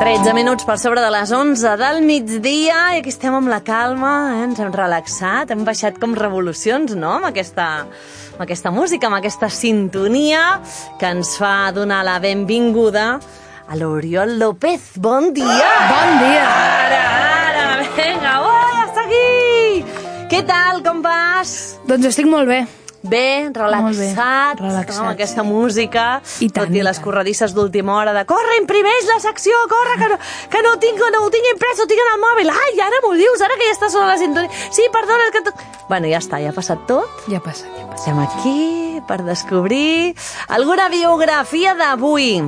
13 minuts per sobre de les 11 del migdia i aquí estem amb la calma, ens hem relaxat, hem baixat com revolucions, no?, amb aquesta música, amb aquesta sintonia que ens fa donar la benvinguda a l'Oriol López. Bon dia! Bon dia! Ara, vinga, ja està aquí! Què tal, com vas? Doncs estic molt bé. Bé, relaxat, amb aquesta música, tot i les corredisses d'última hora de corre, imprimeix la secció, corre, que no ho tinc imprès, ho tinc en el mòbil. Ai, ara m'ho dius, ara que ja està sobre la sintonia. Sí, perdona, que... Bueno, ja està, ja ha passat tot. Ja ha passat. Estem aquí per descobrir alguna biografia d'avui.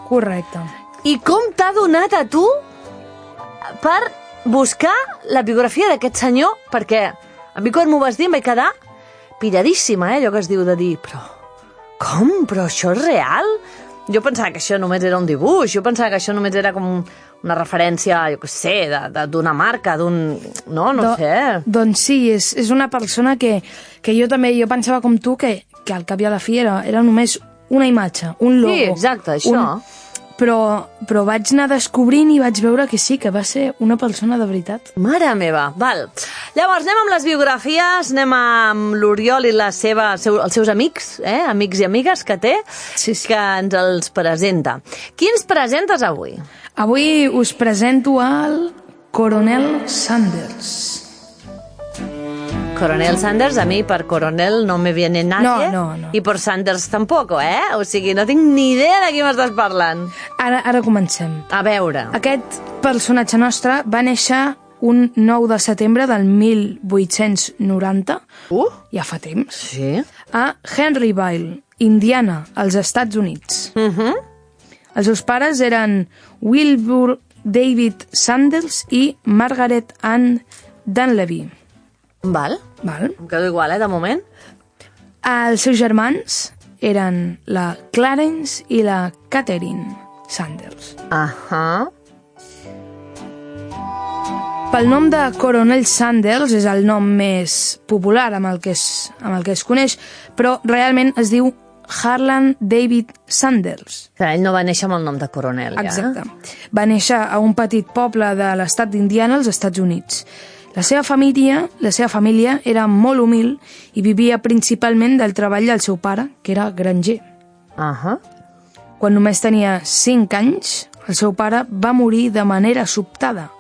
Correcte. I com t'ha donat a tu per buscar la biografia d'aquest senyor? Perquè a mi quan m'ho vas dir em vaig quedar pilladíssima, allò que es diu de dir, però com? Però això és real? Jo pensava que això només era un dibuix, jo pensava que això només era com una referència, jo què sé, d'una marca, d'un... No sé. Doncs sí, és una persona que jo també, jo pensava com tu, que al cap i a la fi era només una imatge, un logo. Sí, exacte, això. Però vaig anar descobrint i vaig veure que sí, que va ser una persona de veritat. Mare meva, val. Llavors, anem amb les biografies, anem amb l'Oriol i els seus amics, amics i amigues que té, que ens els presenta. Qui ens presentes avui? Avui us presento al Coronel Sanders. Coronel Sanders, a mi per coronel no me viene nadie. No. I per Sanders tampoc, O sigui, no tinc ni idea de qui m'estàs parlant. Ara comencem. A veure. Aquest personatge nostre va néixer un 9 de setembre del 1890. Ja fa temps. Sí. A Henryville, Indiana, als Estats Units. Els seus pares eren Wilbur David Sanders i Margaret Ann Dunleavy. Val. Em quedo igual, de moment. Els seus germans eren la Clarence i la Catherine Sanders. Pel nom de Coronel Sanders és el nom més popular amb el que es coneix, però realment es diu Harlan David Sanders. Ell no va néixer amb el nom de coronel, ja. Exacte. Va néixer a un petit poble de l'estat d'Indiana, als Estats Units. La seva família era molt humil i vivia principalment del treball del seu pare, que era granger. Quan només tenia 5 anys, el seu pare va morir de manera sobtada.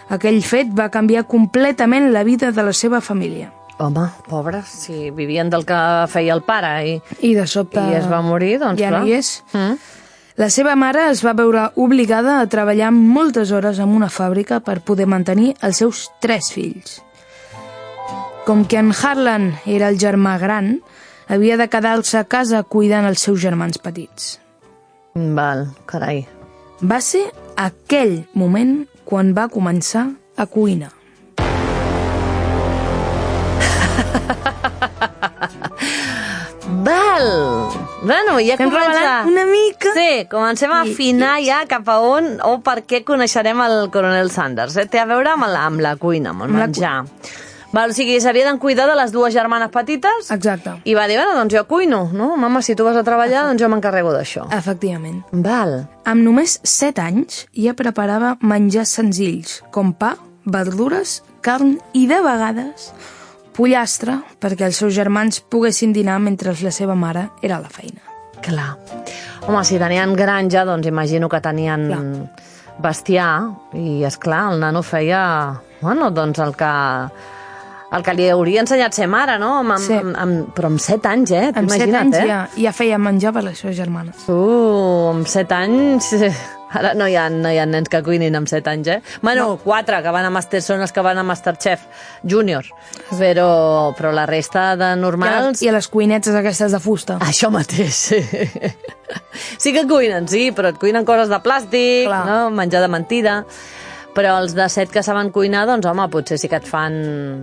Aquell fet va canviar completament la vida de la seva família. Home, pobres, si vivien del que feia el pare i de sobte i es va morir, doncs ja clar. No hi és. La seva mare es va veure obligada a treballar moltes hores en una fàbrica per poder mantenir els seus 3 fills. Com que en Harlan era el germà gran, havia de quedar-se a casa cuidant els seus germans petits. Val, carai. Va ser aquell moment quan va començar a cuinar. Val! Bueno, ja comença... una mica. Sí, comencem a afinar ja cap a on o per què coneixerem el Coronel Sanders. Té a veure amb la cuina, amb el menjar. Val, o sigui, s'havia de cuidar de les 2 germanes petites. Exacte. I va dir, bueno, doncs jo cuino, no? Mama, si tu vas a treballar, doncs jo m'encarrego d'això. Efectivament. Val. Amb només 7 anys ja preparava menjars senzills, com pa, verdures, carn i, de vegades, pollastre, perquè els seus germans poguessin dinar mentre la seva mare era a la feina. Clar. Home, si tenien granja, doncs imagino que tenien bestiar, i, esclar, el nano feia, bueno, doncs el que li hauria ensenyat ser mare, no? Però amb 7 anys, Amb 7 anys ja feia menjar per les seves germanes. Amb 7 anys... Ara no hi ha nens que cuinin amb 7 anys, Bueno, 4 que van a són els que van a Masterchef Junior, però la resta de normals... I a les cuinetes aquestes de fusta. Això mateix, sí. Sí que cuinen, sí, però et cuinen coses de plàstic, no? Menjar de mentida... Però els de 7 que saben cuinar, doncs, home, potser sí que et fan,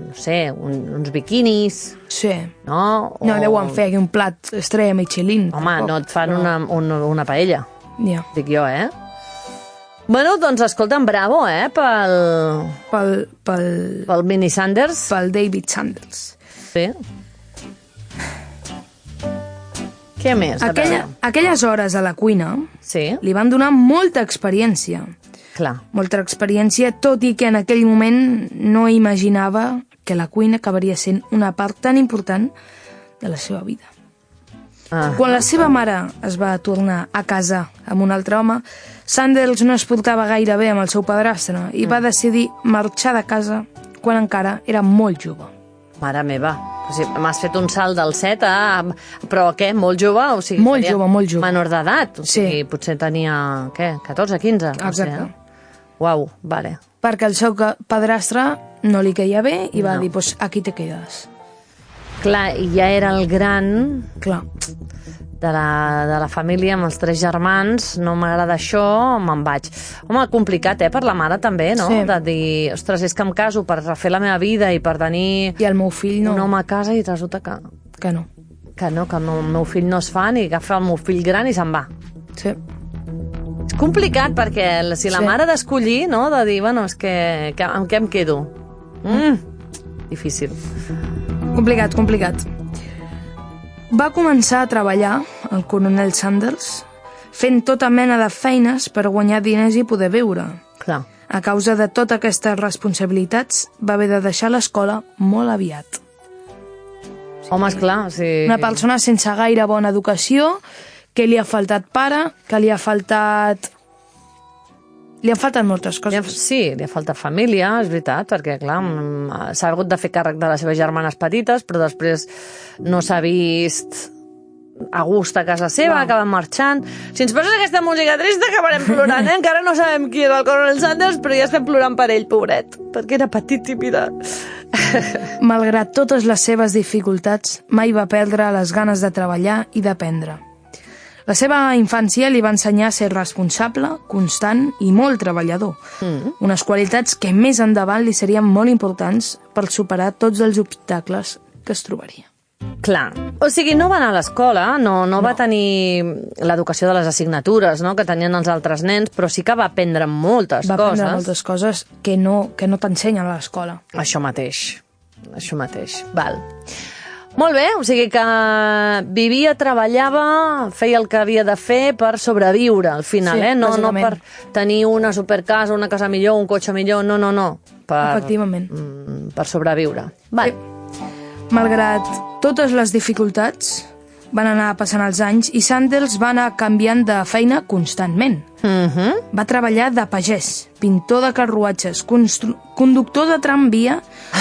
no sé, uns biquinis. Sí. No? No deuen fer aquí un plat estrella Michelin. Home, no et fan una paella. Ja. Dic jo, Bueno, doncs, escolta'm, bravo, pel Mini Sanders. Pel David Sanders. Sí. Què més? A veure. Aquelles hores a la cuina Sí, li van donar molta experiència. clar. Molta experiència, tot i que en aquell moment no imaginava que la cuina acabaria sent una part tan important de la seva vida. Quan la seva mare es va tornar a casar amb un altre home, Sanders no es portava gaire bé amb el seu padrastre i va decidir marxar de casa quan encara era molt jove. Mare meva. O sigui, m'has fet un salt del 7 a... Però què? Molt jove? O sigui, Molt seria jove, molt jove. Menor d'edat? O sigui, Sí. potser tenia, què? 14, 15? No sé, Exacte. Uau, vale. Perquè el seu padrastre no li queia bé i va dir, pues aquí te quedes. Clar, i ja era el gran Clar. de la família amb els 3 germans, no m'agrada això, me'n vaig. Home, complicat, per la mare també, no? Sí. De dir, ostres, és que em caso per refer la meva vida i per tenir I el meu fill no. un home a casa i resulta Que no. que no, que el meu fill no es fa ni agafa el meu fill gran i se'n va. Sí. És complicat perquè si la Sí. mare ha d'escollir, no? De dir, bueno, és que amb què em quedo? Difícil. Complicat, complicat. Va començar a treballar, el coronel Sanders, fent tota mena de feines per guanyar diners i poder viure. Clar. A causa de totes aquestes responsabilitats, va haver de deixar l'escola molt aviat. Home, esclar, sí. Una persona sense gaire bona educació, que li ha faltat pare, que li ha faltat... Li han faltat moltes coses. Sí, li ha faltat família, és veritat, perquè, clar, s'ha hagut de fer càrrec de les seves germanes petites, però després no s'ha vist a gust a casa seva, acaben marxant. Si ens poses aquesta música trista acabarem plorant, Encara no sabem qui era el coronel Sanders, però ja estem plorant per ell, pobret, perquè era petit i mira... Malgrat totes les seves dificultats, mai va perdre les ganes de treballar i d'aprendre. La seva infància li va ensenyar a ser responsable, constant i molt treballador. Unes qualitats que més endavant li serien molt importants per superar tots els obstacles que es trobaria. Clar. O sigui, no va anar a l'escola, no va tenir l'educació de les assignatures, no?, que tenien els altres nens, però sí que va aprendre moltes Va coses. aprendre moltes coses que no t'ensenyen a l'escola. Això mateix. Val. Molt bé, o sigui que vivia, treballava, feia el que havia de fer per sobreviure al final, Sí, no bàsicament. per tenir una supercasa, una casa millor, un cotxe millor, no. Efectivament. Per sobreviure. Val. Malgrat totes les dificultats, van anar passant els anys i Sanders va anar canviant de feina constantment. Va treballar de pagès, pintor de carruatges, conductor de tramvia,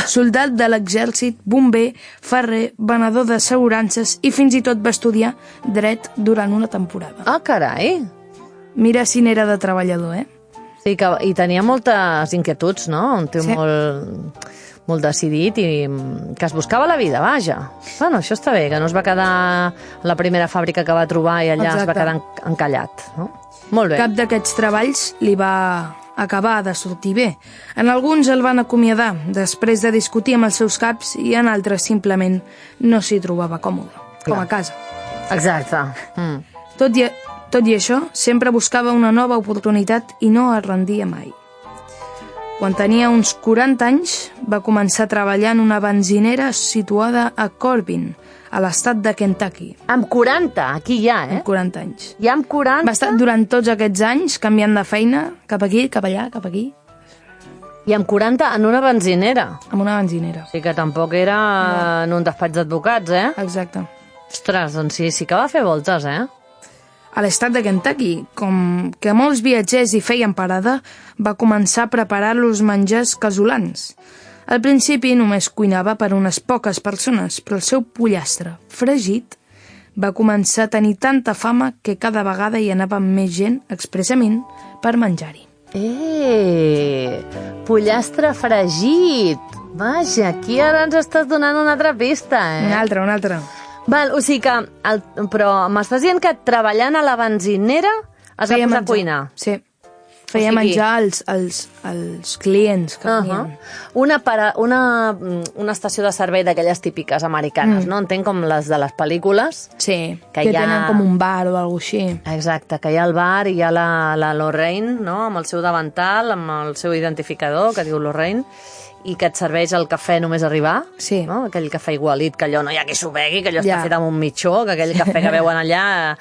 soldat de l'exèrcit, bomber, ferrer, venedor d'assegurances i fins i tot va estudiar dret durant una temporada. Ah, carai! Mira si n'era de treballador, Sí, i tenia moltes inquietuds, no? Un tio Sí. molt decidit i que es buscava la vida, vaja. Bueno, això està bé, que no es va quedar a la primera fàbrica que va trobar i allà es va Exacte. quedar encallat, no? Molt bé. Cap d'aquests treballs li va acabar de sortir bé. En alguns el van acomiadar després de discutir amb els seus caps i en altres simplement no s'hi trobava còmode, com a casa. Exacte. Tot i això, sempre buscava una nova oportunitat i no es rendia mai. Quan tenia uns 40 anys, va començar a treballar en una benzinera situada a Corbin, a l'estat de Kentucky. Amb 40, aquí ja, Amb 40 anys. Ja amb 40? Va estar durant tots aquests anys canviant de feina, cap aquí, cap allà, cap aquí, I amb 40 en una benzinera. amb una benzinera. O sigui que tampoc era en un despatx d'advocats, Exacte. Ostres, doncs sí que va fer voltes, A l'estat de Kentucky, com que molts viatgers hi feien parada, va començar a preparar los menjars casolans. Al principi només cuinava per unes poques persones, però el seu pollastre fregit va començar a tenir tanta fama que cada vegada hi anava més gent expressament per menjar-hi. Pollastre fregit. Vaja, aquí ara ens estàs donant una altra pista, Una altra. Val, o sigui que... Però m'estàs dient que treballant a la benzinera es va posar a cuinar? Sí. Feia menjar als clients que venien. Una estació de servei d'aquelles típiques americanes, no? Entenc com les de les pel·lícules. Sí, Que que hi ha- tenen com un bar o alguna així. Exacte, que hi ha el bar i hi ha la Lorraine, no?, amb el seu davantal, amb el seu identificador, que diu Lorraine, i que et serveix el cafè només arribar, Sí. no? Aquell cafè igualit, que allò no hi ha qui s'ho begui, que allò Ja. està fet amb un mitjó, que aquell cafè que veuen allà...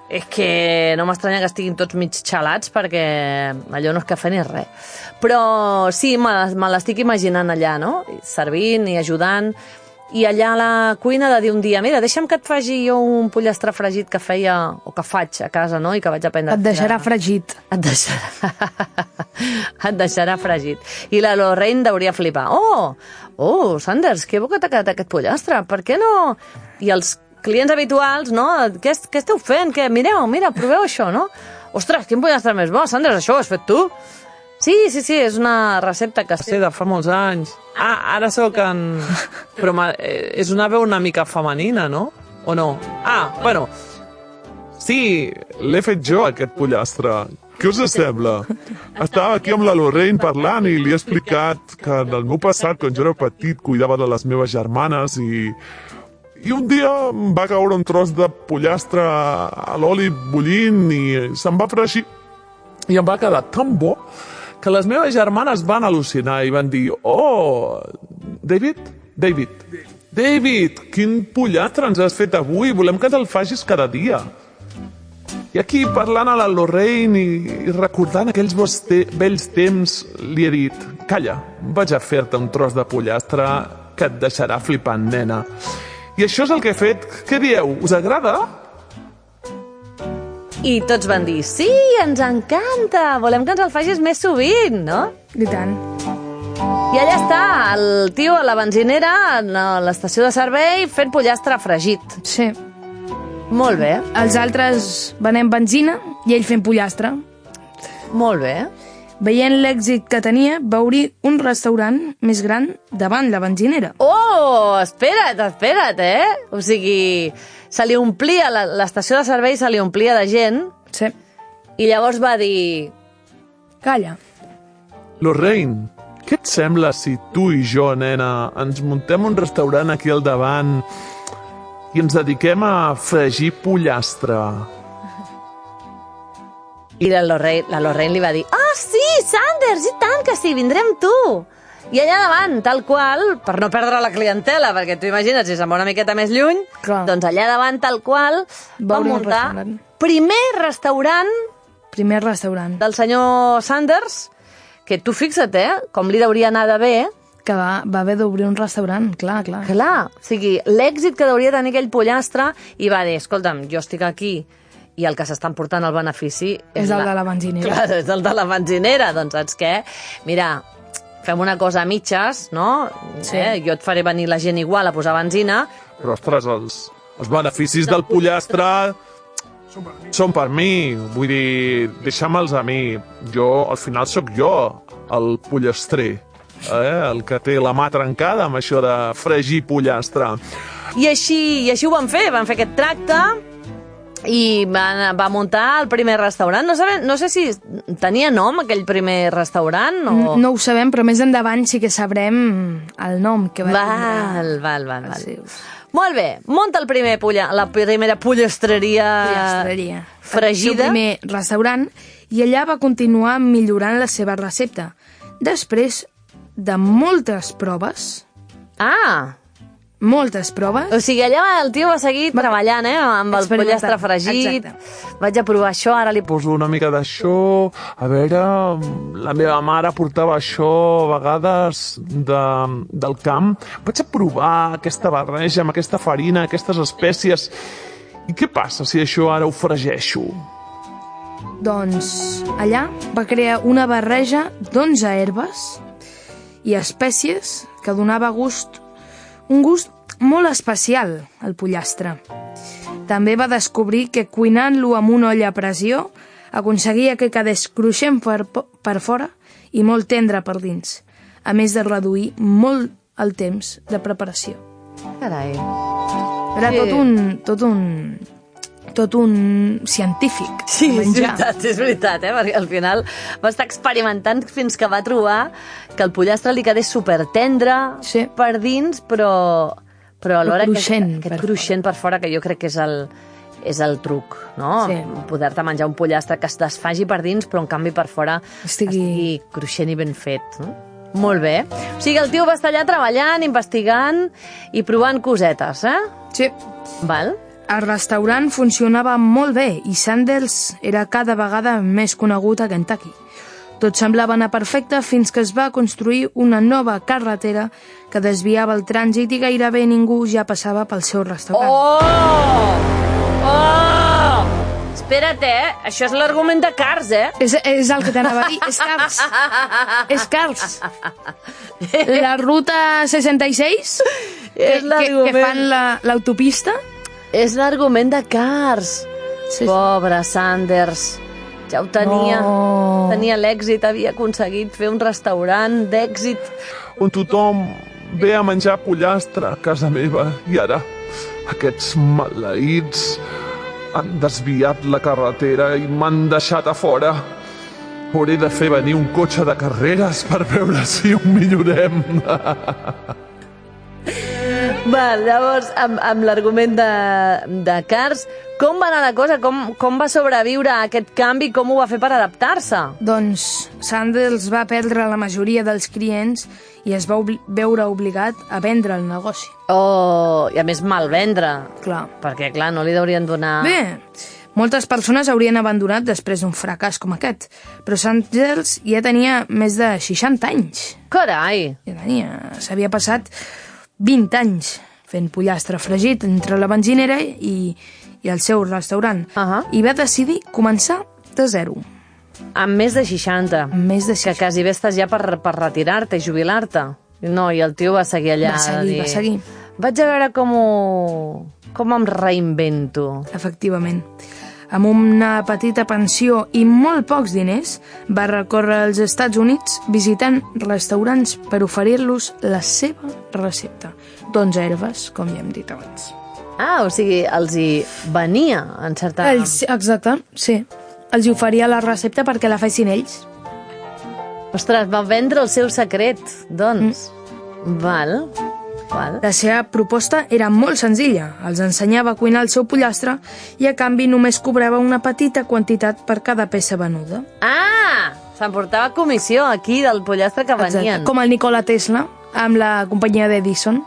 És que no m'estranya que estiguin tots mig xalats perquè allò no és cafè ni res. Però sí, me l'estic imaginant allà, no? Servint i ajudant. I allà a la cuina de dir un dia, mira, deixa'm que et faci jo un pollastre fregit que feia, o que faig a casa, no? I que vaig aprendre Et deixarà fregit. Et deixarà fregit. I la Lorraine deuria flipar. Oh, Sanders, que bo que t'ha quedat aquest pollastre. Per què no? I els clients habituals, no? Què esteu fent? Mireu, proveu això, no? Ostres, quin pollastre més bo, Sanders, això ho has fet tu? Sí, és una recepta que... Sí, de fa molts anys. Ara sóc en... Però és una veu una mica femenina, no? O no? Bueno. Sí, l'he fet jo, aquest pollastre. Què us sembla? Estava aquí amb la Lorraine parlant i li he explicat que en el meu passat, quan jo era petit, cuidava de les meves germanes i un dia em va caure un tros de pollastre a l'oli bullint i se'm va fregir. I em va quedar tan bo que les meves germanes van al·lucinar i van dir: oh, David, quin pollastre ens has fet avui, volem que te'l facis cada dia. I aquí, parlant a la Lorraine i recordant aquells vells temps, li he dit: calla, vaig a fer-te un tros de pollastre que et deixarà flipant, nena. I això és el que he fet. Què dieu? Us agrada? I tots van dir, sí, ens encanta, volem que ens el facis més sovint, no? I tant. I allà està, el tio a la benzinera, a l'estació de servei, fent pollastre fregit. Sí. Molt bé, Els altres venem benzina i ell fent pollastre. molt bé. Veient l'èxit que tenia, va obrir un restaurant més gran davant la benzinera. Oh, espera't, O sigui, se li omplia, l'estació de servei se li omplia de gent, Sí. i llavors va dir... Calla. Lorraine, què et sembla si tu i jo, nena, ens muntem un restaurant aquí al davant i ens dediquem a fregir pollastre? I la Lorraine li va dir, sí, Sanders, i tant que sí, vindrem tu. I allà davant, tal qual, per no perdre la clientela, perquè tu imagina't, si se'n va una miqueta més lluny, Clar. doncs allà davant, tal qual, va obrir un muntar restaurant. primer restaurant del senyor Sanders, que tu fixa't, com li hauria anar de bé, Que va haver d'obrir un restaurant, clar. clar, o sigui, l'èxit que hauria tenir aquell pollastre, i va dir, escolta'm, jo estic aquí, i el que s'estan portant el benefici... És el de la benzinera. Clar, és el de la benzinera, doncs saps què? Mira, fem una cosa a mitges, no? Sí. Jo et faré venir la gent igual a posar benzina. Però, ostres, els beneficis del pollastre són per mi. Vull dir, deixa'm-los a mi. Jo, al final, sóc jo, el pollastrer. El que té la mà trencada amb això de fregir pollastre. I així ho van fer aquest tracte, i va muntar el primer restaurant. No sé si tenia nom aquell primer restaurant o... No ho sabem, però més endavant sí que sabrem el nom que va tindre. Val. Sí. Molt bé, munta la primera pollastreria fregida. El seu primer restaurant, i allà va continuar millorant la seva recepta. Després de moltes proves, O sigui, allà el tio va seguir treballant, amb el pollastre fregit. Exacte. Vaig a provar això, ara li Poso una mica d'això, a veure, la meva mare portava això a vegades del camp. Vaig a provar aquesta barreja amb aquesta farina, aquestes espècies. I què passa si això ara ho fregeixo? Doncs allà va crear una barreja d'11 herbes i espècies que donava un gust molt especial al pollastre. També va descobrir que cuinant-lo amb una olla a pressió aconseguia que quedés cruixent per fora i molt tendre per dins, a més de reduir molt el temps de preparació. Carai. Era tot un científic. Sí, menjar. és veritat, perquè al final va estar experimentant fins que va trobar que el pollastre li quedés supertendre per dins, però alhora cruixent aquest cruixent per fora, que jo crec que és el truc, no? Sí. Poder-te menjar un pollastre que es desfagi per dins, però en canvi per fora estigui cruixent i ben fet. No? Molt bé. O sigui, el tio va estar allà treballant, investigant i provant cosetes, eh? Sí. Val. El restaurant funcionava molt bé i Sanders era cada vegada més conegut a Kentucky. Tot semblava anar perfecte fins que es va construir una nova carretera que desviava el trànsit i gairebé ningú ja passava pel seu restaurant. Oh! Oh! Espera't, Això és l'argument de Cars, És el que t'anava a dir, és Cars. És Cars. La ruta 66, És l'argument. que fan l'autopista. És l'argument de Cars. Sí. Pobre Sanders. Ja ho tenia. No. Tenia l'èxit, havia aconseguit fer un restaurant d'èxit. On tothom ve a menjar pollastre a casa meva i ara aquests maleïts han desviat la carretera i m'han deixat a fora. Hauré de fer venir un cotxe de carreres per veure si ho millorem. Val, llavors, amb l'argument de Cars, com va anar la cosa? Com va sobreviure a aquest canvi? Com ho va fer per adaptar-se? Doncs Sanders va perdre la majoria dels clients i es va veure obligat a vendre el negoci. Oh, i a més mal vendre. Clar. Perquè, clar, no li deurien donar... Bé, moltes persones haurien abandonat després d'un fracàs com aquest, però Sanders ja tenia més de 60 anys. Carai! S'havia passat 20 anys fent pollastre fregit entre la benzinera i el seu restaurant. I va decidir començar de zero. Amb més de 60. Amb més de 60. Que quasi bé estàs ja per retirar-te i jubilar-te. No, i el tio va seguir allà. Va seguir. Vaig a veure com em reinvento. Efectivament. Amb una petita pensió i molt pocs diners, va recórrer als Estats Units visitant restaurants per oferir-los la seva recepta. 11 herbes, com ja hem dit abans. Ah, o sigui, els hi venia, en certa... Exacte, sí. Els hi oferia la recepta perquè la fessin ells. Ostres, va vendre el seu secret, doncs. Val. La seva proposta era molt senzilla. Els ensenyava a cuinar el seu pollastre i a canvi només cobrava una petita quantitat per cada peça venuda. Ah! S'emportava comissió aquí del pollastre que venien. Com el Nikola Tesla amb la companyia d'Edison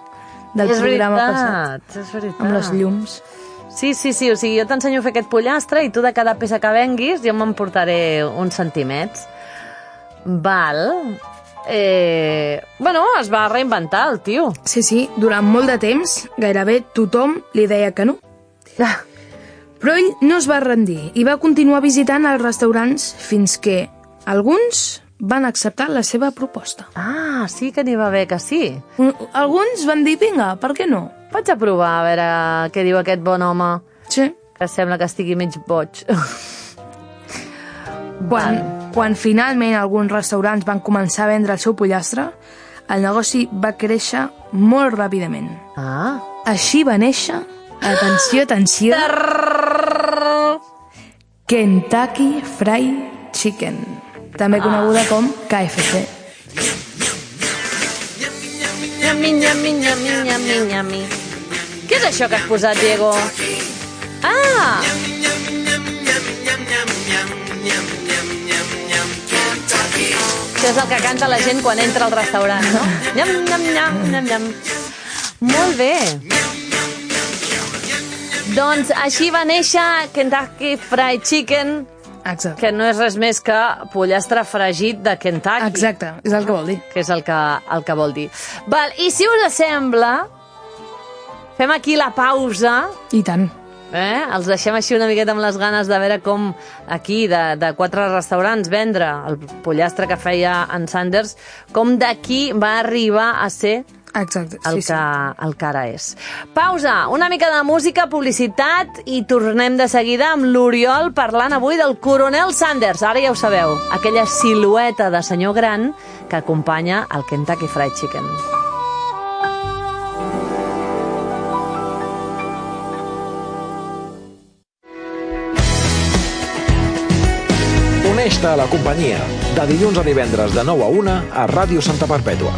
del programa passat. És veritat. Amb les llums. Sí, o sigui, jo t'ensenyo a fer aquest pollastre i tu de cada peça que venguis jo m'emportaré uns centimets. Val. Bueno, es va reinventar el tio. Sí, durant molt de temps gairebé tothom li deia que no. Però ell no es va rendir i va continuar visitant els restaurants fins que alguns van acceptar la seva proposta. Ah, sí que n'hi va haver que sí. Alguns van dir, vinga, per què no? Vaig a provar a veure què diu aquest bon home. Sí. Que sembla que estigui mig boig. Quan finalment alguns restaurants van començar a vendre el seu pollastre, el negoci va créixer molt ràpidament. Ah. Així va néixer, atenció, Kentucky Fried Chicken, també coneguda com KFC. Nyami. Què és això que has posat, Diego? Ah! Això és el que canta la gent quan entra al restaurant, no? Nyam. Molt bé. Doncs així va néixer Kentucky Fried Chicken, Exacte. que no és res més que pollastre fregit de Kentucky. Exacte, és el que vol dir. Que és el que vol dir. Val, i si us sembla, fem aquí la pausa. I tant. Els deixem així una miqueta amb les ganes de veure com aquí, de 4 restaurants, vendre el pollastre que feia en Sanders, com d'aquí va arribar a ser Exacte, el que ara és. Pausa, una mica de música, publicitat i tornem de seguida amb l'Oriol parlant avui del coronel Sanders. Ara ja ho sabeu, aquella silueta de senyor gran que acompanya el Kentucky Fried Chicken. Uneix-te a la companyia, de dilluns a divendres de 9 a 1 a Ràdio Santa Perpètua.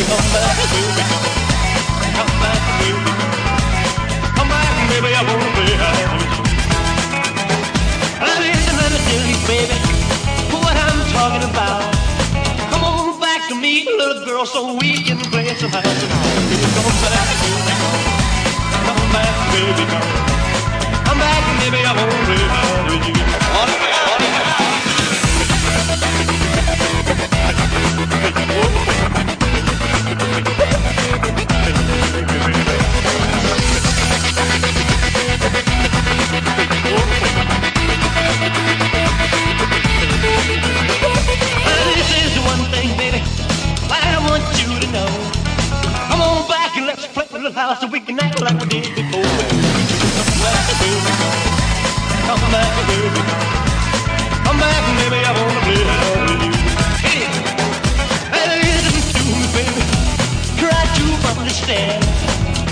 come back, baby, come back, baby, come back, baby, I wanna play hard with you. Listen, let me tell you, baby, what I'm talking about. Come on back to me, little girl, so we can play some house. Come back, baby, come back, baby, come back, baby, I wanna play hard with you. This is the one thing, baby, I want you to know. Come on back and let's play a little house so we can act like we did before. Come back, baby, come back, baby, come back, baby, I wanna play hard with you. Hey, listen to me, baby, try to understand.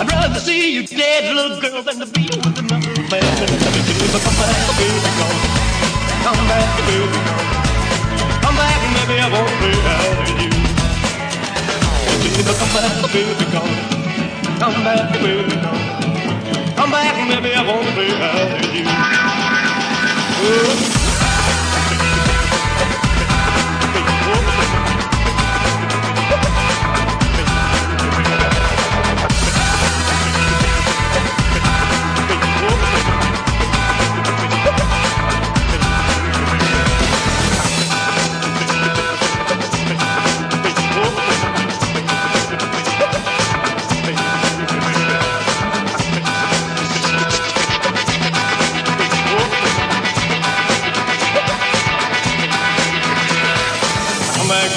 I'd rather see you dead, little girl, than to be with another man. Come back, baby, come back, baby, come back, baby, I wanna play hard with you. Come back, baby, come back, baby, come back, baby, I wanna play hard with you.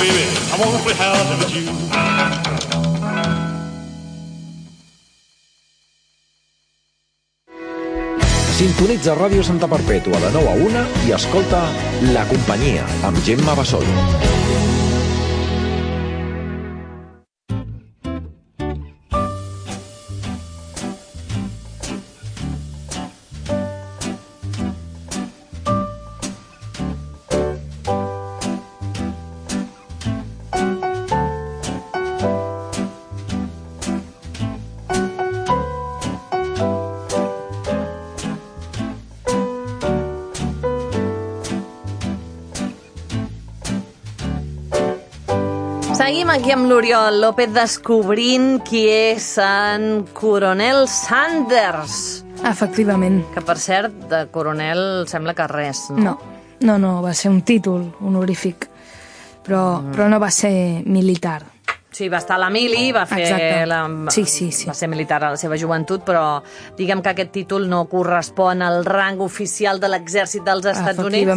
Baby, I wanna play house with you. Sintonitza Ràdio Santa Perpètua de 9 a 1 i escolta La Companyia amb Gemma Bassol. Seguim aquí amb l'Oriol López descobrint qui és en Coronel Sanders. Efectivament. Que, per cert, de coronel sembla que res, no? No, va ser un títol honorífic, però no va ser militar. Sí, va estar a la mili, va fer... Exacte. Sí. Va ser militar a la seva joventut, però diguem que aquest títol no correspon al rang oficial de l'exèrcit dels Estats Units,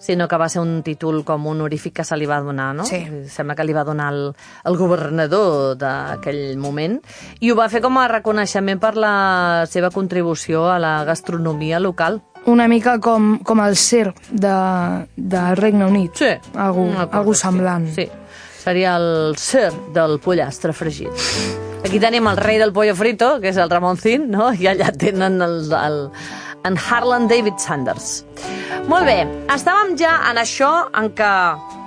sinó que va ser un títol com honorífic que se li va donar, no? Sí. Sembla que li va donar el governador d'aquell moment, i ho va fer com a reconeixement per la seva contribució a la gastronomia local. Una mica com el circ de Regne Unit. Sí. Algú semblant. Sí. Seria el Sir del pollastre fregit. Aquí tenim el rei del pollo frito, que és el Ramoncín, no? I allà tenen en Harlan David Sanders. Molt bé, estàvem ja en això en què...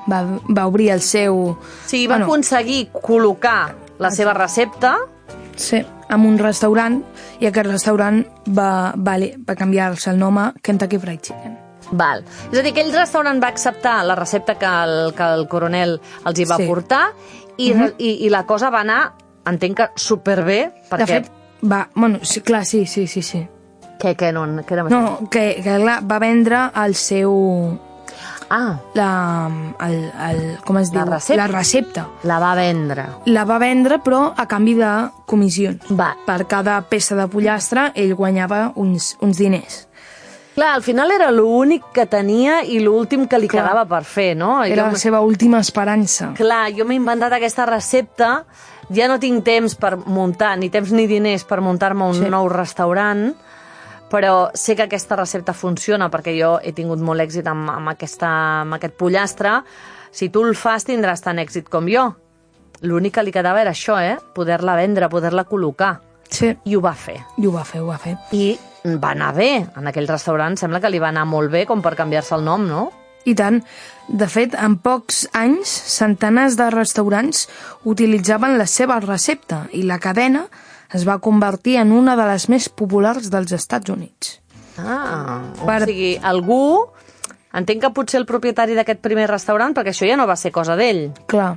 Va obrir el seu... Sí, va aconseguir col·locar la seva recepta. Sí, en un restaurant, i aquest restaurant va canviar-se el nom a Kentucky Fried Chicken. Val. És a dir, aquell restaurant va acceptar la recepta que el coronel els hi va portar i la cosa va anar, entenc que superbé, perquè... De fet, sí, clar, sí. Què no? No, que va vendre el seu... com es diu? La recepta. La va vendre. La va vendre, però a canvi de comissions. Va. Per cada peça de pollastre, ell guanyava uns diners. Clar, al final era l'únic que tenia i l'últim que li quedava per fer, no? Era la seva última esperança. Clar, jo m'he inventat aquesta recepta, ja no tinc temps per muntar, ni temps ni diners per muntar-me un nou restaurant, però sé que aquesta recepta funciona perquè jo he tingut molt èxit amb aquest pollastre. Si tu el fas, tindràs tant èxit com jo. L'únic que li quedava era això, poder-la vendre, poder-la col·locar. Sí. I ho va fer. I va anar bé. En aquell restaurant sembla que li va anar molt bé com per canviar-se el nom, no? I tant. De fet, en pocs anys, centenars de restaurants utilitzaven la seva recepta i la cadena es va convertir en una de les més populars dels Estats Units. O sigui, algú... Entenc que potser el propietari d'aquest primer restaurant, perquè això ja no va ser cosa d'ell. Clar,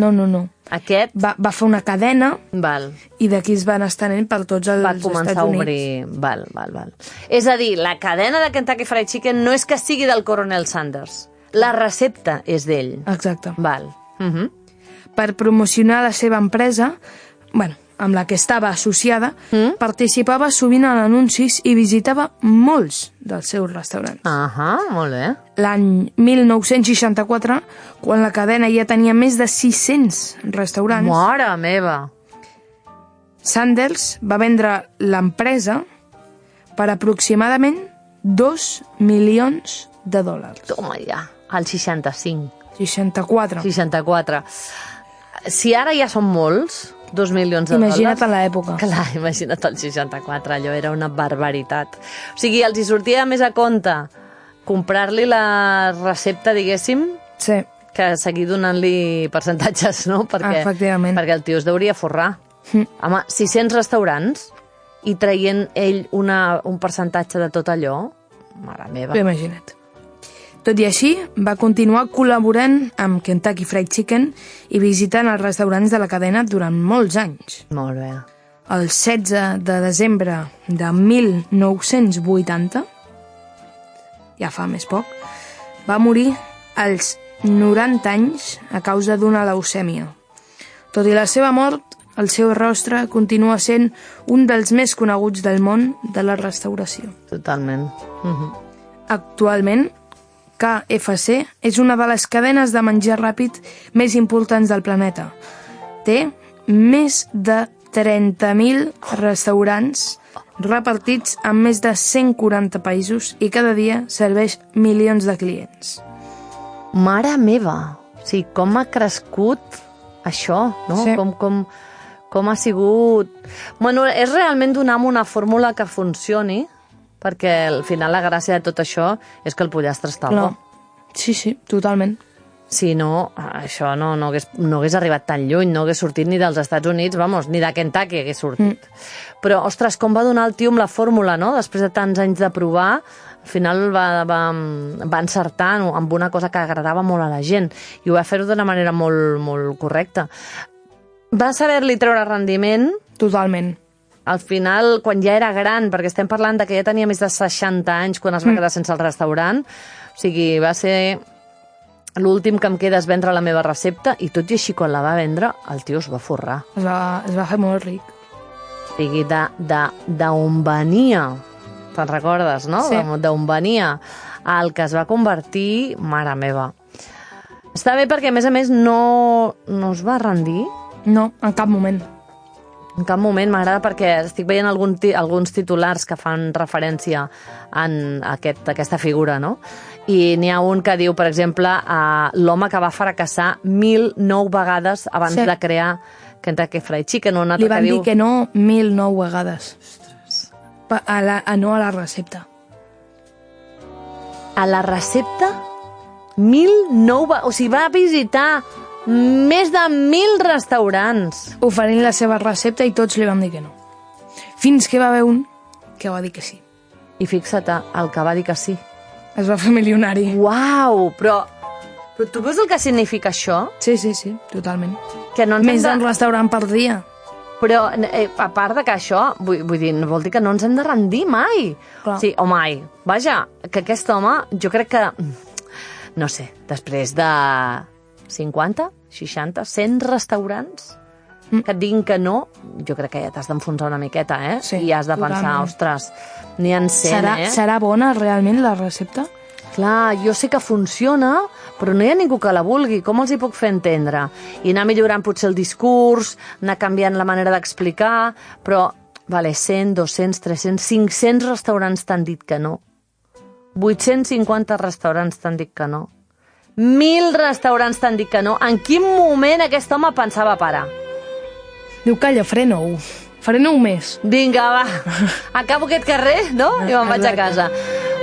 no. Aquest... Va fer una cadena Val. i d'aquí es van estenent per tots els Va Estats començar a Units. obrir... Val. És a dir, la cadena de Kentucky Fried Chicken no és que sigui del Coronel Sanders. La recepta és d'ell. Exacte. Val. Per promocionar la seva empresa, amb la que estava associada, participava sovint en anuncis i visitava molts dels seus restaurants. Molt bé. L'any 1964, quan la cadena ja tenia més de 600 restaurants, Mare meva. Sanders va vendre l'empresa per aproximadament $2 milions. Toma ja, al 65. 64. 64. Si ara ja són molts, $2 milions. Imagina't a l'època. Clar, imagina't el 64, allò era una barbaritat. O sigui, els hi sortia més a compte comprar-li la recepta, diguéssim, Sí. que seguir donant-li percentatges, no? Efectivament. Perquè el tio es deuria forrar. Home, 600 restaurants i traient ell un percentatge de tot allò, mare meva. Imagina't. Tot i així, va continuar col·laborant amb Kentucky Fried Chicken i visitant els restaurants de la cadena durant molts anys. Molt bé. El 16 de desembre de 1980, ja fa més poc, va morir als 90 anys a causa d'una leucèmia. Tot i la seva mort, el seu rostre continua sent un dels més coneguts del món de la restauració. Totalment. Actualment, KFC és una de les cadenes de menjar ràpid més importants del planeta. Té més de 30.000 restaurants repartits en més de 140 països i cada dia serveix milions de clients. Mare meva! O sigui, com ha crescut això, no? Sí. Com ha sigut... Bueno, és realment donar una fórmula que funcioni, perquè al final la gràcia de tot això és que el pollastre està bo. Sí, totalment. Si no, això no hagués arribat tan lluny, no hagués sortit ni dels Estats Units, vamos, ni de Kentucky hagués sortit. Però, ostres, com va donar el tio amb la fórmula, no? Després de tants anys de provar, al final va encertar amb una cosa que agradava molt a la gent i ho va fer-ho d'una manera molt, molt correcta. Va saber-li treure rendiment... Totalment. Al final, quan ja era gran, perquè estem parlant de que ja tenia més de 60 anys quan es va quedar sense el restaurant, o sigui, va ser l'últim que em queda és vendre la meva recepta i tot i així quan la va vendre, el tio es va forrar. Es va fer molt ric. O sigui, d'on venia, te'n recordes, no? Sí. D'on venia el que es va convertir, mare meva. Està bé perquè, a més, no es va rendir. No, en cap moment. En cap moment m'agrada perquè estic veient alguns titulars que fan referència a aquesta figura, no? I n'hi ha un que diu, per exemple, l'home que va fracassar 1.009 vegades abans de crear Kentucky Fried Chicken. Li van dir que no 1.009 vegades. No a la recepta. A la recepta? 1.009... O sigui, va visitar més de 1.000 restaurants. Oferint la seva recepta i tots li van dir que no. Fins que va haver un que va dir que sí. I fixa't, el que va dir que sí. Es va fer milionari. Uau! Però tu veus el que significa això? Sí, totalment. Que no més d'un restaurant per dia. Però, a part de que això, vull dir, vol dir que no ens hem de rendir mai. Clar. Sí, o mai. Vaja, que aquest home, jo crec que, no sé, després de 50, 60, 100 restaurants que et diguin que no, jo crec que ja t'has d'enfonsar una miqueta, Sí, i has de pensar, totalment. ostres, n'hi ha 100, Serà bona realment la recepta? Clar, jo sé que funciona, però no hi ha ningú que la vulgui. Com els hi puc fer entendre? I anar millorant potser el discurs, anar canviant la manera d'explicar, però, 100, 200, 300, 500 restaurants t'han dit que no. 850 restaurants t'han dit que no. 1.000 restaurants t'han dit que no. En quin moment aquest home pensava parar? Diu, calla, frena-ho. Frena-ho més. Vinga, va. Acabo aquest carrer, no? I me'n vaig a casa.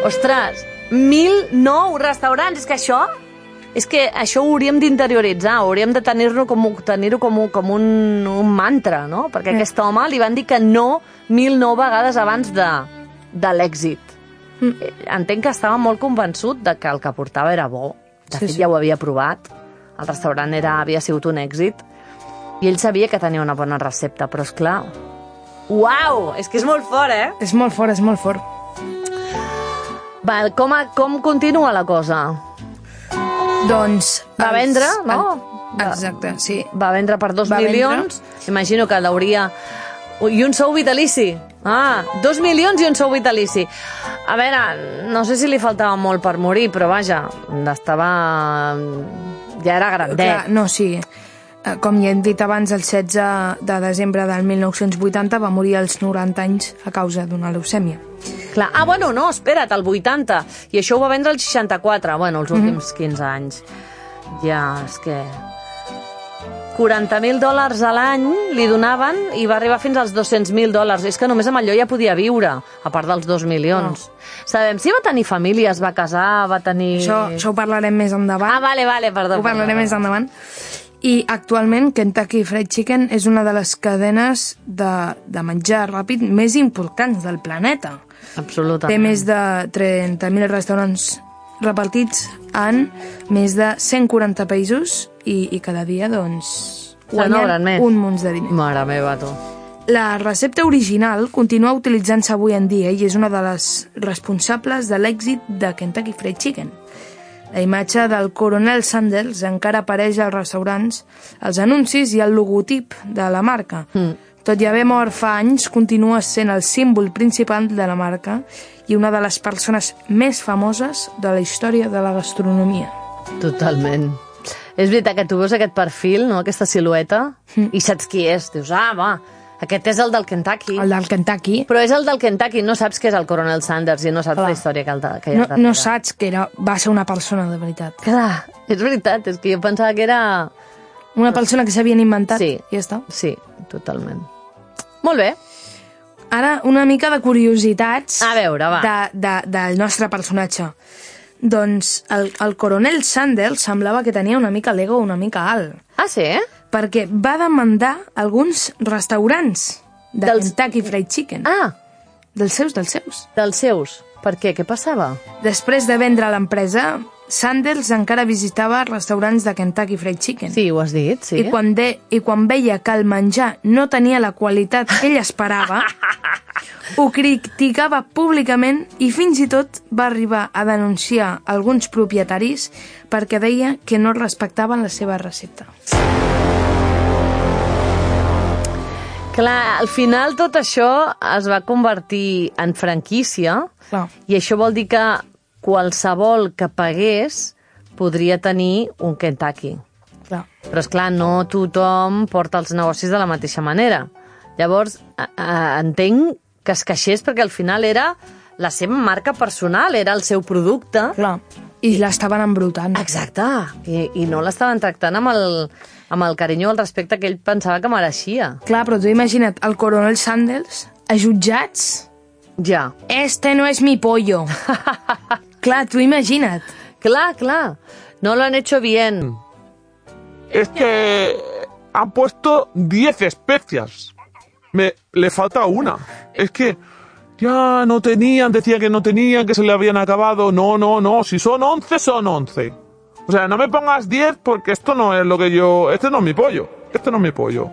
Ostres, 1.009 restaurants. És que això ho hauríem d'interioritzar, hauríem de tenir-ho com un mantra, no? Perquè a aquest home li van dir que no 1.009 vegades abans de l'èxit. Entenc que estava molt convençut de que el que portava era bo. De fet, ja ho havia provat. El restaurant havia sigut un èxit. I ell sabia que tenia una bona recepta, però és clar... Uau! És que és molt fort, eh? És molt fort, és molt fort. Val, com continua la cosa? Doncs... Va vendre, no? Exacte, sí. Va vendre per 2 milions. Imagino que l'hauria... I un sou vitalici. 2 milions i un sou vitalici. A veure, no sé si li faltava molt per morir, però vaja, ja era grandet. Clar, no, sí. Com ja hem dit abans, el 16 de desembre del 1980 va morir als 90 anys a causa d'una leucèmia. Clar. Bueno, no, espera't, el 80. I això ho va vendre el 64. Bueno, els últims 15 anys. Ja, és que... $40.000 a l'any li donaven i va arribar fins als $200.000. És que només amb allò ja podia viure, a part dels 2 milions. Sabem si va tenir família, es va casar, va tenir... Això ho parlarem més endavant. Vale, perdó. Ho parlarem més endavant. I actualment Kentucky Fried Chicken és una de les cadenes de menjar ràpid més importants del planeta. Absolutament. Té més de 30.000 restaurants repartits en més de 140 països i cada dia, doncs, guanyen un munt de diners. Mare meva, tu. La recepta original continua utilitzant-se avui en dia i és una de les responsables de l'èxit de Kentucky Fried Chicken. La imatge del Coronel Sanders encara apareix als restaurants, als anuncis i al logotip de la marca. Tot i haver mort fa anys, continua sent el símbol principal de la marca i una de les persones més famoses de la història de la gastronomia. Totalment. És veritat que tu veus aquest perfil, no? Aquesta silueta, i saps qui és. Dius, va, aquest és el del Kentucky. El del Kentucky. Però és el del Kentucky, no saps que és el Coronel Sanders i no saps la història que hi ha darrere. No saps que va ser una persona de veritat. Clar, és veritat, és que jo pensava que era... Una persona que s'havien inventat i ja està. Sí, totalment. Molt bé. Ara, una mica de curiositats... A veure, va. Del nostre personatge. Doncs el Coronel Sanders semblava que tenia una mica l'ego una mica alt. Ah, sí? Perquè va demandar alguns restaurants de Kentucky Fried Chicken. Dels seus. Dels seus. Per què? Què passava? Després de vendre l'empresa, Sanders encara visitava restaurants de Kentucky Fried Chicken. Sí, ho has dit, sí. I quan veia que el menjar no tenia la qualitat que ell esperava, ho criticava públicament i fins i tot va arribar a denunciar alguns propietaris perquè deia que no respectaven la seva recepta. Clar, al final tot això es va convertir en franquícia. Clar. I això vol dir que qualsevol que pagués podria tenir un Kentucky. Clar. Però, esclar, no tothom porta els negocis de la mateixa manera. Llavors, entenc que es queixés perquè al final era la seva marca personal, era el seu producte. Clar. I l'estaven embrutant. Exacte. I no l'estaven tractant amb el carinyo o el respecte que ell pensava que mereixia. Clar, però tu imagina't, el Coronel Sanders a jutjats... Ja. Este no es mi pollo. Clar, tú imagina't. Claro. No lo han hecho bien. Es que han puesto 10 especias. Le falta una. Es que ya no tenían, decía que no tenían, que se le habían acabado. No. Si son 11, son 11. O sea, no me pongas 10 porque esto no es lo que yo... Este no es mi pollo.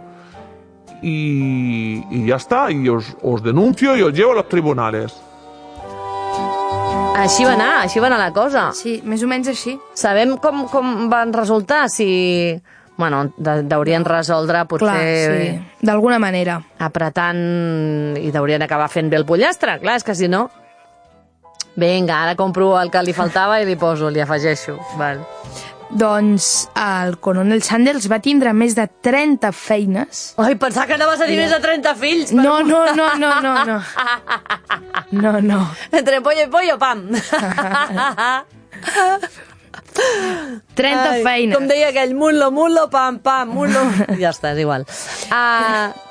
Y ya está, y os denuncio y os llevo a los tribunales. Així va anar la cosa. Sí, més o menys així. Sabem com van resultar? Si... Bueno, deurien resoldre potser... Clar, sí, d'alguna manera. Apretant i deurien acabar fent bé el pollastre. Clar, és que si no... Vinga, ara compro el que li faltava i li afegeixo. Val. Doncs el Coronel Sanders va tindre més de 30 feines. Ai, pensava que anaves a dir més de 30 fills. No. Entre pollo y pollo, pam. 30 feines. Com deia aquell, mulo, pam, mulo. Ja està, és igual.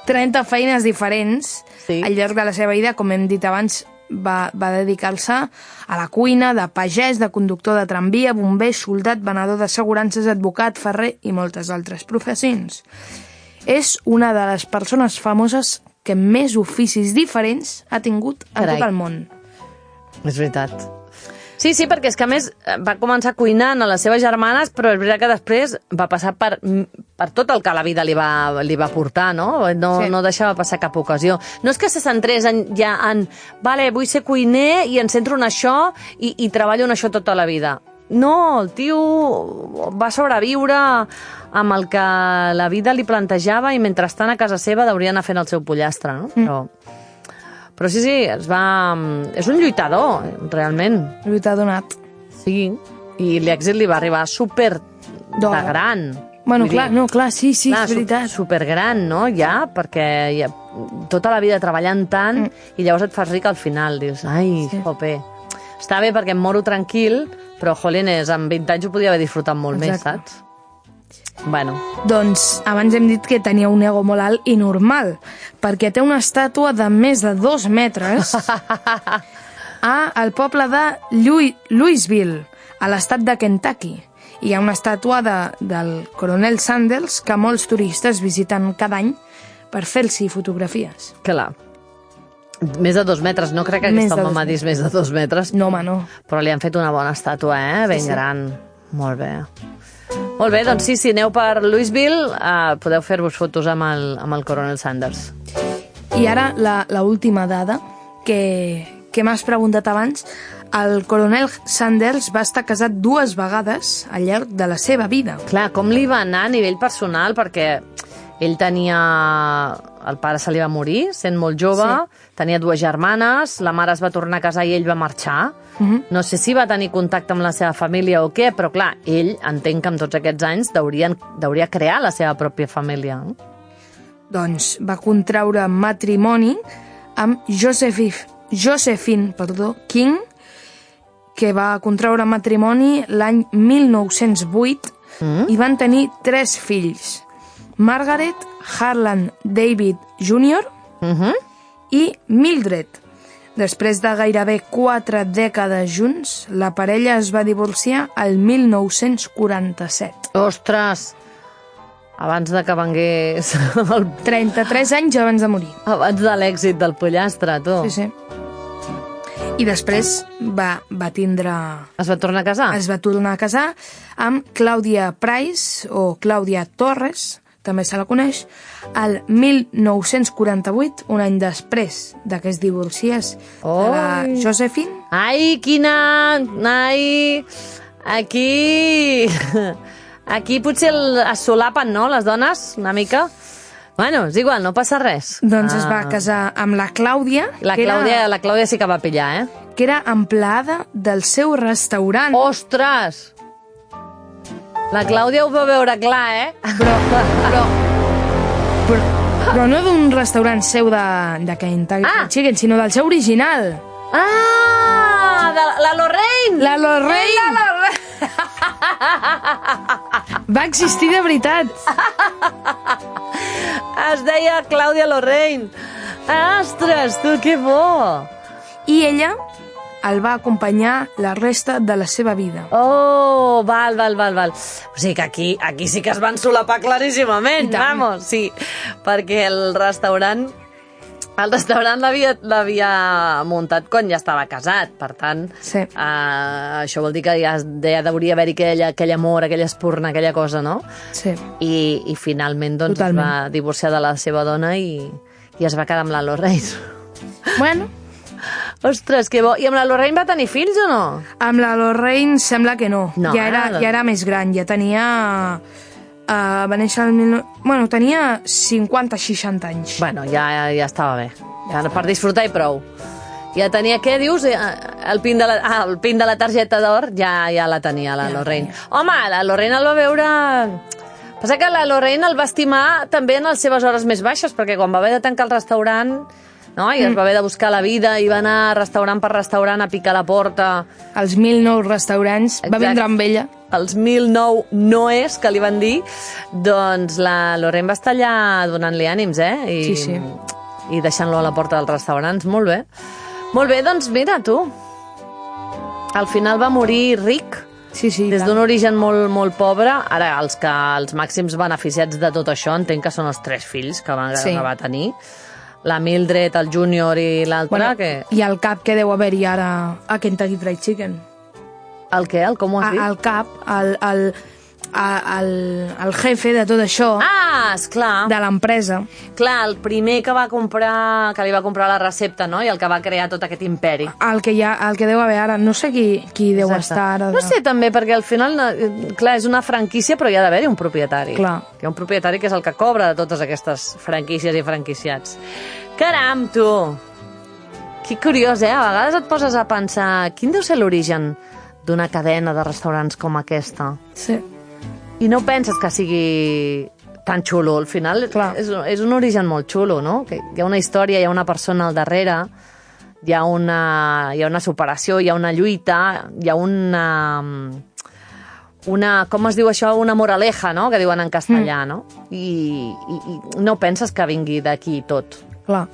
30 feines diferents sí. al llarg de la seva vida, com hem dit abans, va dedicar-se a la cuina, de pagès, de conductor de tramvia, bomber, soldat, venedor d'assegurances, advocat, ferrer i moltes altres professions. És una de les persones famoses que més oficis diferents ha tingut a Carai. tot el món. És veritat. Sí, perquè és que a més va començar cuinant a les seves germanes, però és veritat que després va passar per tot el que la vida li va portar, no? No deixava passar cap ocasió. No és que se centrés vale, vull ser cuiner i em centro en això i treballo en això tota la vida. No, el tio va sobreviure amb el que la vida li plantejava i mentrestant a casa seva hauria d'anar fent el seu pollastre, no? Però sí, és un lluitador, realment. Lluitador nat. Sí, i l'èxit li va arribar super de gran. Bueno, clar, sí, és veritat. Supergran, no?, ja, perquè tota la vida treballant tant i llavors et fas ric al final, dius, ai, jope. Està bé perquè em moro tranquil, però, jolines, amb 20 anys ho podia haver disfrutat molt més, saps? Bueno. Doncs abans hem dit que tenia un ego molt alt i normal, perquè té una estàtua de més de 2 metres al poble de Louisville, a l'estat de Kentucky. Hi ha una estàtua del coronel Sanders que molts turistes visiten cada any per fer-s'hi fotografies. Clar. Més de 2 metres, no crec que aquesta home m'ha dit més de 2 metres. No, home, no. Però li han fet una bona estàtua, ben gran. Molt bé. Molt bé, doncs sí, si aneu per Louisville, podeu fer-vos fotos amb el coronel Sanders. I ara, la última dada que m'has preguntat abans. El coronel Sanders va estar casat 2 vegades al llarg de la seva vida. Clar, com li va anar a nivell personal, perquè ell tenia... El pare se li va morir, sent molt jove, tenia 2 germanes, la mare es va tornar a casar i ell va marxar. No sé si va tenir contacte amb la seva família o què, però clar, ell, entenc que amb tots aquests anys, deuria crear la seva pròpia família. Doncs va contraure matrimoni amb Josephine King, que va contraure matrimoni l'any 1908 i van tenir 3 fills. Margaret, Harlan David Jr. I Mildred. Després de gairebé 4 dècades junts, la parella es va divorciar el 1947. Ostres! Abans de que vengués... 33 anys abans de morir. Abans de l'èxit del pollastre, tu. Sí. I després va tindre... Es va tornar a casar? Es va tornar a casar amb Claudia Price, o Claudia Torres, també se la coneix, el 1948, un any després de que es divorciés de la Josephine. Ai, quina... Ai... Aquí potser es solapen, no?, les dones, una mica. Bueno, és igual, no passa res. Doncs es va casar amb la Clàudia. La Clàudia sí que va pillar, que era empleada del seu restaurant. Ostres! La Clàudia ho va veure clar, Però no d'un restaurant seu de Kentucky Chicken, sinó del seu original. De la Lorraine! La Lorraine! Va existir de veritat. Es deia Clàudia Lorraine. Ostres, tu, que bo! I ella el va acompanyar la resta de la seva vida. Oh, val. O sigui que aquí sí que es van solapar claríssimament, vamos, sí. Perquè el restaurant l'havia muntat quan ja estava casat, per tant, això vol dir que ja deuria haver-hi aquell amor, aquella espurna, aquella cosa, no? Sí. I finalment doncs, es va divorciar de la seva dona i es va quedar amb la Lorraine. Bueno. Ostres, que bo. I amb la Lorraine va tenir fills o no? Amb la Lorraine sembla que no. Ja era més gran, ja tenia... va néixer el... tenia 50-60 anys. Bueno, ja estava bé. Ja, per disfrutar i prou. Ja tenia, què dius? El pin de la targeta d'or ja la tenia, la Lorraine. Home, la Lorraine el va veure... Passa que la Lorraine el va estimar també en les seves hores més baixes, perquè quan va haver de tancar el restaurant... No? I es va haver de buscar la vida i va anar restaurant per restaurant a picar la porta. Els 1009 restaurants. Exacte. Va vindre amb ella. Els 1009 noes que li van dir. Doncs la Lorraine va estar allà donant-li ànims, I deixant-lo a la porta dels restaurants. Molt bé. Molt bé, doncs mira, tu. Al final va morir ric, Sí, des d'un origen molt, molt pobre. Ara, els màxims beneficiats de tot això entenc que són els 3 fills que va tenir. La Mildred, el Júnior i l'altre, que... I el cap que deu haver-hi ara a Kentucky Fried Chicken. El què? Com ho has dit? El cap, el jefe de tot això, esclar. de l'empresa. Clar, el primer que li va comprar la recepta, no? I el que va crear tot aquest imperi. El que deu haver ara. No sé qui deu estar ara. No sé, també, perquè al final, clar, és una franquícia, però hi ha d'haver-hi un propietari. Clar. Hi ha un propietari que és el que cobra de totes aquestes franquícies i franquiciats. Caram, tu! Que curiós, eh? A vegades et poses a pensar quin deu ser l'origen d'una cadena de restaurants com aquesta. Sí. I no penses que sigui tan xulo. Al final és un origen molt xulo, no? Que hi ha una història, hi ha una persona al darrere, hi ha una superació, hi ha una lluita, hi ha com es diu això? Una moraleja, no? Que diuen en castellà, no? I no penses que vingui d'aquí tot. Clar.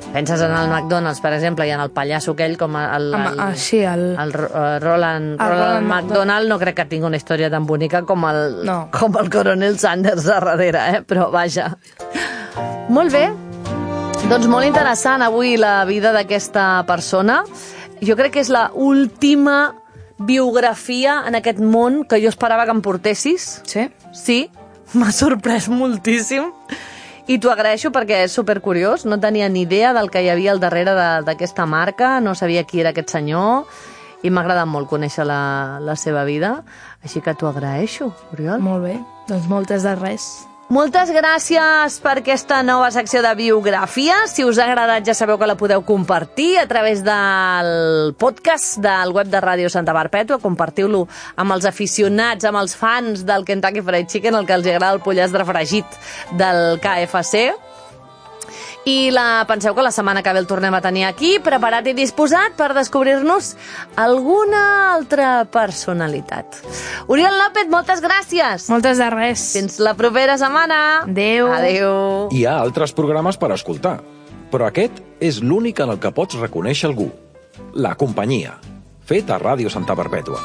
Penses en el McDonald's, per exemple, i en el pallasso aquell, com el Roland McDonald, no crec que tingui una història tan bonica com el coronel Sanders a darrere, però vaja. Molt bé, doncs molt interessant avui la vida d'aquesta persona. Jo crec que és la última biografia en aquest món que jo esperava que em portessis. Sí? Sí, m'ha sorprès moltíssim. I t'ho agraeixo perquè és supercuriós, no tenia ni idea del que hi havia al darrere d'aquesta marca, no sabia qui era aquest senyor, i m'ha agradat molt conèixer la seva vida, així que t'ho agraeixo, Oriol. Molt bé, doncs moltes de res. Moltes gràcies per aquesta nova secció de biografia. Si us ha agradat ja sabeu que la podeu compartir a través del podcast del web de Ràdio Santa Perpètua. Compartiu-lo amb els aficionats, amb els fans del Kentucky Fried Chicken, el que els agrada el pollastre fregit del KFC. I penseu que la setmana que ve el tornem a tenir aquí, preparat i disposat per descobrir-nos alguna altra personalitat. Oriol López, moltes gràcies. Moltes de res. Fins la propera setmana. Adéu. Adéu. Hi ha altres programes per escoltar, però aquest és l'únic en el que pots reconèixer algú. La companyia, fet a Ràdio Santa Perpètua.